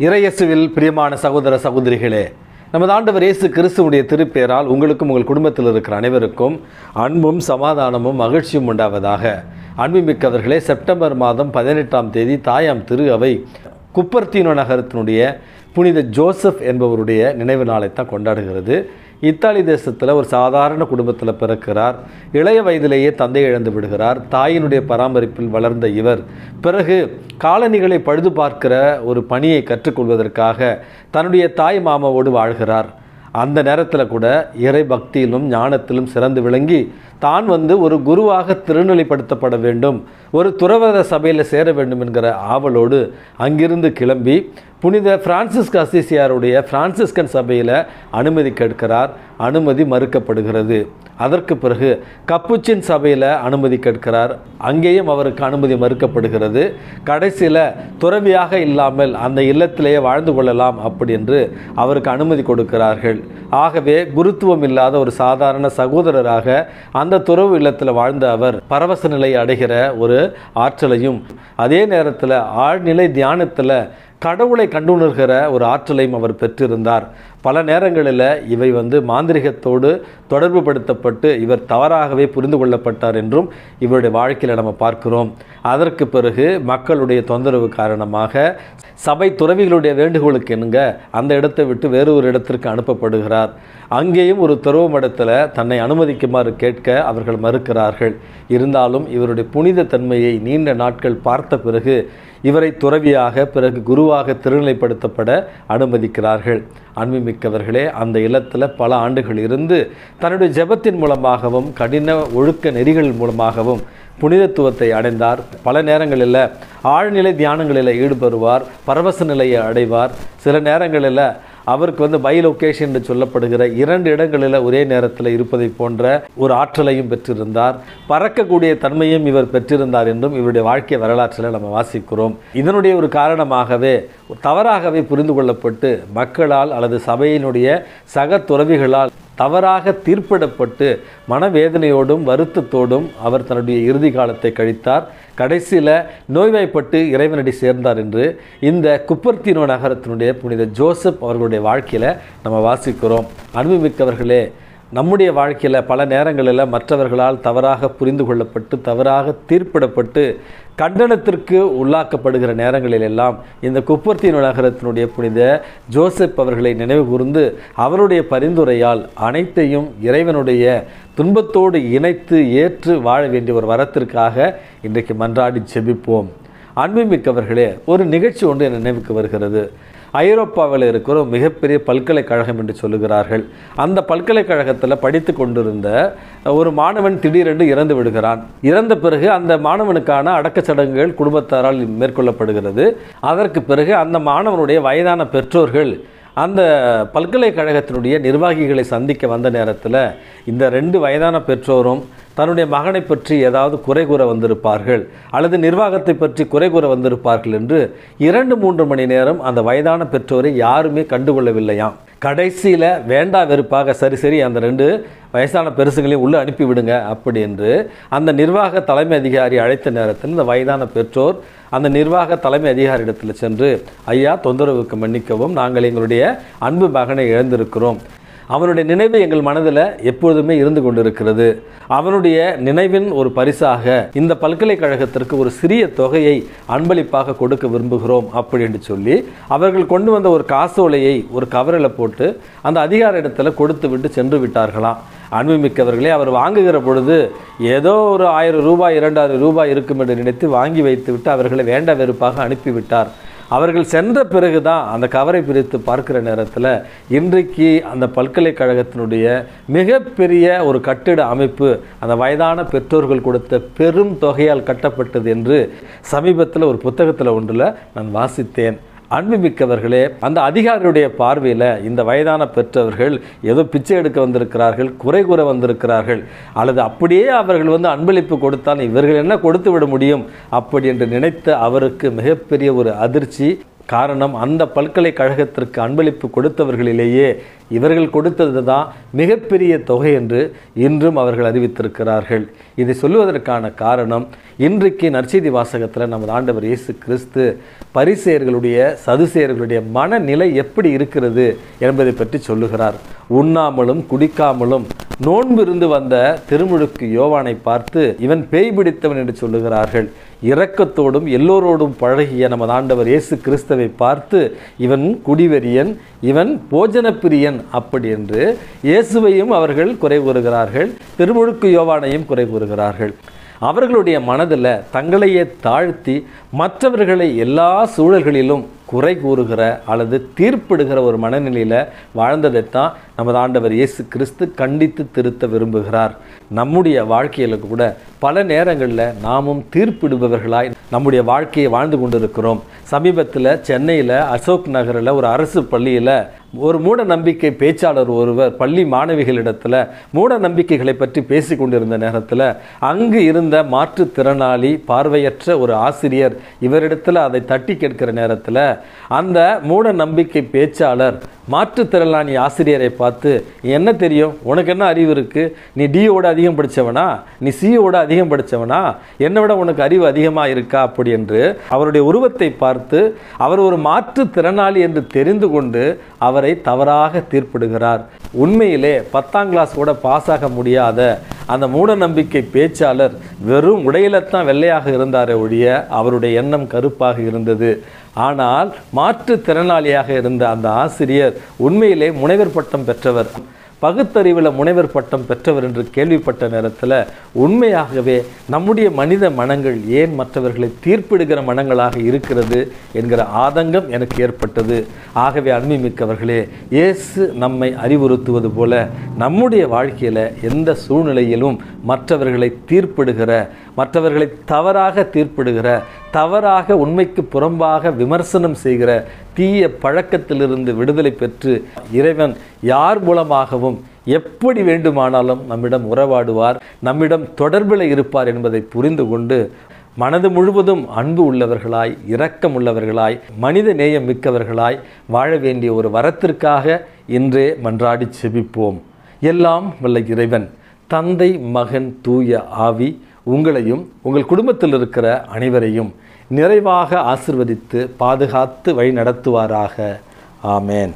இறையேசுவில் பிரியமான சகோதர சகோதரிகளே, நமது ஆண்டவர் இயேசு கிறிஸ்துவுடைய திருப்பெயரால் உங்களுக்கும் உங்கள் குடும்பத்தில் இருக்கிற அனைவருக்கும் அன்பும் சமாதானமும் மகிழ்ச்சியும் உண்டாவதாக. அன்புமிக்கவர்களே, செப்டம்பர் மாதம் 18ஆம் தேதி தாயாம் திரு அவை குப்பர்த்தீனோ நகரத்தினுடைய புனித ஜோசப் என்பவருடைய நினைவு நாளைத்தான் கொண்டாடுகிறது. இத்தாலி தேசத்தில் ஒரு சாதாரண குடும்பத்தில் பிறக்கிறார். இளைய வயதிலேயே தந்தை இழந்து விடுகிறார். தாயினுடைய பராமரிப்பில் வளர்ந்த இவர் பிறகு காலணிகளை பழுது பார்க்கிற ஒரு பணியை கற்றுக்கொள்வதற்காக தன்னுடைய தாய் மாமாவோடு வாழ்கிறார். அந்த நேரத்தில் கூட இறை பக்தியிலும் ஞானத்திலும் சிறந்து விளங்கி தான் ஒரு குருவாக திருநிலைப்படுத்தப்பட வேண்டும், ஒரு துறவற சபையில் சேர வேண்டும் என்கிற ஆவலோடு அங்கிருந்து கிளம்பி புனித பிரான்சிஸ்க் அசிசியாருடைய பிரான்சிஸ்கன் சபையில் அனுமதி கேட்கிறார். அனுமதி மறுக்கப்படுகிறது. அதற்கு பிறகு கப்புச்சின் சபையில் அனுமதி கேட்கிறார். அங்கேயும் அவருக்கு அனுமதி மறுக்கப்படுகிறது. கடைசியில் துறவியாக இல்லாமல் அந்த இல்லத்திலேயே வாழ்ந்து கொள்ளலாம் அப்படி என்று அவருக்கு அனுமதி கொடுக்கிறார்கள். ஆகவே குருத்துவம் இல்லாத ஒரு சாதாரண சகோதரராக அந்த துறவு இல்லத்தில் வாழ்ந்த அவர் பரவச நிலை அடைகிற ஒரு ஆற்றலையும் அதே நேரத்தில் ஆழ்நிலை தியானத்தில் கடவுளை கண்டுணர்கிற ஒரு ஆற்றலையும் அவர் பெற்றிருந்தார். பல நேரங்களில் இவை மாந்திரிகத்தோடு தொடர்பு படுத்தப்பட்டு இவர் தவறாகவே புரிந்து கொள்ளப்பட்டார் என்றும் இவருடைய வாழ்க்கையில் நம்ம பார்க்கிறோம். அதற்கு பிறகு மக்களுடைய தொந்தரவு காரணமாக சபை துறவிகளுடைய வேண்டுகோளுக்கு என்னங்க அந்த இடத்தை விட்டு வேறு ஒரு இடத்திற்கு அனுப்பப்படுகிறார். அங்கேயும் ஒரு துறவு மடத்தில் தன்னை அனுமதிக்குமாறு கேட்க அவர்கள் மறுக்கிறார்கள். இருந்தாலும் இவருடைய புனித தன்மையை நீண்ட நாட்கள் பார்த்த பிறகு இவரை துறவியாக பிறகு குருவாக திருநிலைப்படுத்தப்பட அனுமதிக்கிறார்கள். அன்புமிக்கவர்களே, அந்த இல்லத்தில் பல ஆண்டுகள் இருந்து தன்னுடைய ஜெபத்தின் மூலமாகவும் கடின ஒழுக்க நெறிகள் மூலமாகவும் புனிதத்துவத்தை அடைந்தார். பல நேரங்களில் ஆழ்நிலை தியானங்களில் ஈடுபடுவார், பரவச நிலையை அடைவார். சில நேரங்களில் அவருக்கு பைலொகேஷன் என்று சொல்லப்படுகிற 2 இடங்களில் ஒரே நேரத்தில் இருப்பதை போன்ற ஒரு ஆற்றலையும் பெற்றிருந்தார். பறக்கக்கூடிய தன்மையும் இவர் பெற்றிருந்தார் என்றும் இவருடைய வாழ்க்கை வரலாற்றில் நம்ம வாசிக்கிறோம். இதனுடைய ஒரு காரணமாகவே தவறாகவே புரிந்து கொள்ளப்பட்டு மக்களால் அல்லது சபையினுடைய சக துறவிகளால் தவறாக தீர்ப்பிடப்பட்டு மனவேதனையோடும் வருத்தத்தோடும் அவர் தன்னுடைய இறுதி காலத்தை கழித்தார். கடைசியில் நோய்வாய்ப்பட்டு இறைவனடி சேர்ந்தார் என்று இந்த குப்பர்த்தீனோ நகரத்தினுடைய புனித ஜோசப் அவர்களுடைய வாழ்க்கையில் நம்ம வாசிக்கிறோம். அன்புமிக்கவர்களே, நம்முடைய வாழ்க்கையில் பல நேரங்களில் மற்றவர்களால் தவறாக புரிந்து கொள்ளப்பட்டு தவறாக தீர்ப்பிடப்பட்டு கண்டனத்திற்கு உள்ளாக்கப்படுகிற நேரங்களிலெல்லாம் இந்த குப்பர்த்தீனோ நகரத்தினுடைய புனித ஜோசப் அவர்களை நினைவு கூர்ந்து அவருடைய பரிந்துரையால் அனைத்தையும் இறைவனுடைய துன்பத்தோடு இணைத்து ஏற்று வாழ வேண்டிய ஒரு வரத்திற்காக இன்றைக்கு மன்றாடி ஜெபிப்போம். அன்புமிக்கவர்களே, ஒரு நிகழ்ச்சி ஒன்று என் நினைவுக்கு வருகிறது. ஐரோப்பாவில் இருக்கிற ஒரு மிகப்பெரிய பல்கலைக்கழகம் என்று சொல்லுகிறார்கள். அந்த பல்கலைக்கழகத்தில் படித்து கொண்டிருந்த ஒரு மாணவன் திடீரென்று இறந்து விடுகிறான். இறந்த பிறகு அந்த மாணவனுக்கான அடக்கச் சடங்குகள் குடும்பத்தாரால் மேற்கொள்ளப்படுகிறது. அதற்கு பிறகு அந்த மாணவனுடைய வயதான பெற்றோர்கள் அந்த பல்கலைக்கழகத்தினுடைய நிர்வாகிகளை சந்திக்க வந்த நேரத்தில் இந்த 2 வயதான பெற்றோரும் தன்னுடைய மகனை பற்றி ஏதாவது குறை கூற வந்திருப்பார்கள் அல்லது நிர்வாகத்தை பற்றி குறை கூற வந்திருப்பார்கள் என்று 2-3 மணி நேரம் அந்த வயதான பெற்றோரை யாருமே கண்டுகொள்ளவில்லையாம். கடைசியில் வேண்டா வெறுப்பாக சரி அந்த 2 வயசான பெருசுகளையும் உள்ளே அனுப்பிவிடுங்க அப்படி என்று அந்த நிர்வாக தலைமை அதிகாரி அழைத்த நேரத்தில் இந்த வயதான பெற்றோர் அந்த நிர்வாக தலைமை அதிகாரியிடத்தில் சென்று, ஐயா, தொந்தரவுக்கு மன்னிக்கவும், நாங்கள் எங்களுடைய அன்பு மகனை இழந்திருக்கிறோம். அவனுடைய நினைவு எங்கள் மனதில் எப்பொழுதுமே இருந்து கொண்டிருக்கிறது. அவனுடைய நினைவின் ஒரு பரிசாக இந்த பல்கலைக்கழகத்திற்கு ஒரு சிறிய தொகையை அன்பளிப்பாக கொடுக்க விரும்புகிறோம் அப்படின்னு சொல்லி அவர்கள் கொண்டு வந்த ஒரு காசோலையை ஒரு கவரில் போட்டு அந்த அதிகார இடத்துல கொடுத்து விட்டு சென்று விட்டார்களாம். அன்புமிக்கவர்களே, அவர் வாங்குகிற பொழுது ஏதோ ஒரு 1000 ரூபாய் 2000 ரூபாய் இருக்கும் என்று நினைத்து வாங்கி வைத்து விட்டு அவர்களை வேண்ட வெறுப்பாக அனுப்பிவிட்டார். அவர்கள் சென்ற பிறகுதான் அந்த கவரை பிரித்து பார்க்கிற நேரத்தில் இன்றைக்கு அந்த பல்கலைக்கழகத்தினுடைய மிகப்பெரிய ஒரு கட்டிட அமைப்பு அந்த வயதான பெற்றோர்கள் கொடுத்த பெரும் தொகையால் கட்டப்பட்டது என்று சமீபத்தில் ஒரு புத்தகத்தில் ஒன்றில் நான் வாசித்தேன். அன்புமிக்கவர்களே, அந்த அதிகாரியுடைய பார்வையில் இந்த வயதான பெற்றவர்கள் ஏதோ பிச்சை எடுக்க வந்திருக்கிறார்கள், குறை கூற வந்திருக்கிறார்கள், அல்லது அப்படியே அவர்கள் அன்பளிப்பு கொடுத்தால் இவர்கள் என்ன கொடுத்து விட முடியும் அப்படி என்று நினைத்த அவருக்கு மிகப்பெரிய ஒரு அதிர்ச்சி. காரணம் அந்த பல்கலைக்கழகத்திற்கு அன்பளிப்பு கொடுத்தவர்களிலேயே இவர்கள் கொடுத்தது தான் மிகப்பெரிய தொகை என்று இன்றும் அவர்கள் அறிவித்திருக்கிறார்கள். இதை சொல்லுவதற்கான காரணம், இன்றைக்கு நற்செய்தி வாசகத்தில் நமது ஆண்டவர் இயேசு கிறிஸ்து பரிசேயர்களுடைய சதுசேயர்களுடைய மனநிலை எப்படி இருக்கிறது என்பதை பற்றி சொல்லுகிறார். உண்ணாமலும் குடிக்காமலும் நோன்பு இருந்து வந்த திருமுழுக்கு யோவானை பார்த்து இவன் பேய் பிடித்தவன் என்று சொல்லுகிறார்கள். இரக்கத்தோடும் எல்லோரோடும் பழகிய நமது ஆண்டவர் இயேசு கிறிஸ்துவை பார்த்து இவன் குடிவெறியன், இவன் போஜன பிரியன் அப்படி என்று இயேசுவையும் அவர்கள் குறை கூறுகிறார்கள், திருமுழுக்கு யோவானையும் குறை கூறுகிறார்கள். அவர்களுடைய மனதில் தங்களையே தாழ்த்தி மற்றவர்களை எல்லா சூழல்களிலும் குறை கூறுகிற அல்லது தீர்ப்பிடுகிற ஒரு மனநிலையில் வாழ்ந்ததைத்தான் நமது ஆண்டவர் இயேசு கிறிஸ்து கண்டித்து திருத்த விரும்புகிறார். நம்முடைய வாழ்க்கையில் கூட பல நேரங்களில் நாமும் தீர்ப்பிடுபவர்களாய் நம்முடைய வாழ்க்கையை வாழ்ந்து கொண்டிருக்கிறோம். சமீபத்தில் சென்னையில் அசோக் நகரில் ஒரு அரசு பள்ளியில் ஒரு மூட நம்பிக்கை பேச்சாளர் ஒருவர் பள்ளி மாணவிகளிடத்தில் மூட நம்பிக்கைகளை பற்றி பேசி கொண்டிருந்த நேரத்தில் அங்கு இருந்த மாற்றுத்திறனாளி பார்வையற்ற ஒரு ஆசிரியர் இவரிடத்தில் அதை தட்டி கேட்கிற நேரத்தில் அந்த மூட நம்பிக்கை பேச்சாளர் மாற்றுத்திறனாளி ஆசிரியரை பார்த்து, என்ன தெரியும், உனக்கு என்ன அறிவு இருக்கு, நீ டியோட அதிகம் படித்தவனா, நீ சியோட அதிகம் படித்தவனா, என்னை விட உனக்கு அறிவு அதிகமாக இருக்கா அப்படி என்று அவருடைய உருவத்தை பார்த்து அவர் ஒரு மாற்றுத்திறனாளி என்று தெரிந்து கொண்டு அவரை தவறாக தீர்ப்பிடுகிறார். உண்மையிலே 10ஆம் கிளாஸ் கூட பாஸ் ஆக முடியாத அந்த மூட நம்பிக்கை பேச்சாளர் வெறும் உடையில்தான் வெள்ளையாக இருந்தாரே ஒழிய அவருடைய எண்ணம் கருப்பாக இருந்தது. ஆனால் மாற்றுத்திறனாளியாக இருந்த அந்த ஆசிரியர் உண்மையிலே முனைவர் பட்டம் பெற்றவர், பகுத்தறிவில் முனைவர் பட்டம் பெற்றவர் என்று கேள்விப்பட்ட நேரத்தில் உண்மையாகவே நம்முடைய மனித மனங்கள் ஏன் மற்றவர்களை தீர்ப்பிடுகிற மனங்களாக இருக்கிறது என்கிற ஆதங்கம் எனக்கு ஏற்பட்டது. ஆகவே அன்புமிக்கவர்களே, இயேசு நம்மை அறிவுறுத்துவது போல நம்முடைய வாழ்க்கையில் எந்த சூழ்நிலையிலும் மற்றவர்களை தீர்ப்பிடுகிற, மற்றவர்களை தவறாக தீர்ப்பிடுகிற, தவறாக உண்மைக்கு புறம்பாக விமர்சனம் செய்கிற தீய பழக்கத்திலிருந்து விடுதலை பெற்று இறைவன் யார் மூலமாகவும் எப்படி வேண்டுமானாலும் நம்மிடம் உறவாடுவார், நம்மிடம் தொடர்பில் இருப்பார் என்பதை புரிந்து கொண்டு மனது முழுவதும் அன்பு உள்ளவர்களாய், இரக்கம் உள்ளவர்களாய், மனித நேயம் மிக்கவர்களாய் வாழ வேண்டிய ஒரு வரத்திற்காக இன்றே மன்றாடி செபிப்போம். எல்லாம் வல்ல இறைவன், தந்தை, மகன், தூய ஆவி உங்களையும் உங்கள் குடும்பத்தில் இருக்கிற அனைவரையும் நிறைவாக ஆசிர்வதித்து பாதுகாத்து வழி நடத்துவாராக. ஆமேன்.